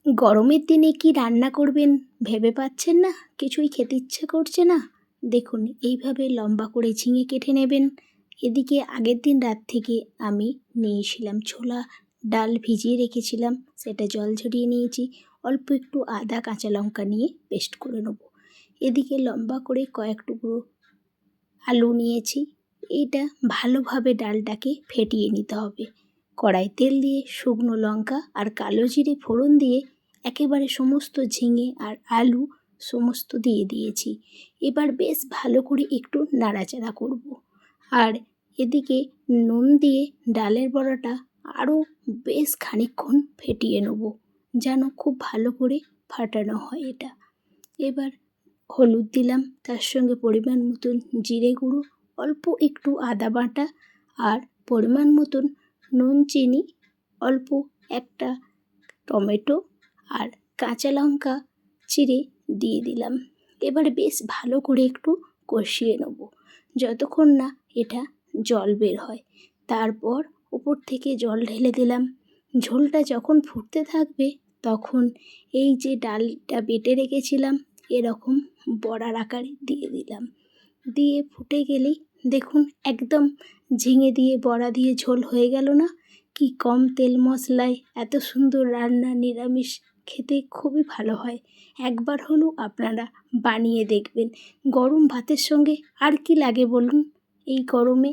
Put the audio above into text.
গরমের দিনে কি রান্না করবেন ভেবে পাচ্ছেন না, কিছুই খেতে ইচ্ছে করছে না? দেখুন, এইভাবে লম্বা করে ঝিঙে কেটে নেবেন। এদিকে আগের দিন রাত থেকে আমি নিয়েছিলাম ছোলা ডাল, ভিজিয়ে রেখেছিলাম, সেটা জল ঝরিয়ে নিয়েছি। অল্প একটু আদা কাঁচা লঙ্কা নিয়ে পেস্ট করে নেব। এদিকে লম্বা করে কয়েক টুকরো আলু নিয়েছি। এইটা ভালোভাবে ডালটাকে ফেটিয়ে নিতে হবে। কড়াই তেল দিয়ে শুকনো লঙ্কা আর কালো জিরে ফোড়ন দিয়ে একেবারে সমস্ত ঝিঙে আর আলু সমস্ত দিয়ে দিয়েছি। এবার বেশ ভালো করে একটু নাড়াচাড়া করব। আর এদিকে নুন দিয়ে ডালের বড়াটা আরও বেশ খানিকক্ষণ ফেটিয়ে নেব, যেন খুব ভালো করে ফাটানো হয় এটা। এবার হলুদ দিলাম, তার সঙ্গে পরিমাণ মতন জিরে গুঁড়ো, অল্প একটু আদা বাটা আর পরিমাণ মতন নুন, চিনি, অল্প একটা টমেটো আর কাঁচা লঙ্কা চিড়ে দিয়ে দিলাম। এবার বেশ ভালো করে একটু কষিয়ে নেব যতক্ষণ না এটা জল বের হয়। তারপর উপর থেকে জল ঢেলে দিলাম। ঝোলটা যখন ফুটতে থাকবে তখন এই যে ডালটা বেটে রেখেছিলাম এরকম বড়ার আকারে দিয়ে দিলাম। দিয়ে ফুটে গেলেই দেখুন একদম ঝিঙে দিয়ে বড়া দিয়ে ঝোল হয়ে গেল না? কি কম তেল মশলায় এত সুন্দর রান্না, নিরামিষ খেতে খুবই ভালো হয়। একবার হলেও আপনারা বানিয়ে দেখবেন। গরম ভাতের সঙ্গে আর কি লাগে বলুন? এই গরমে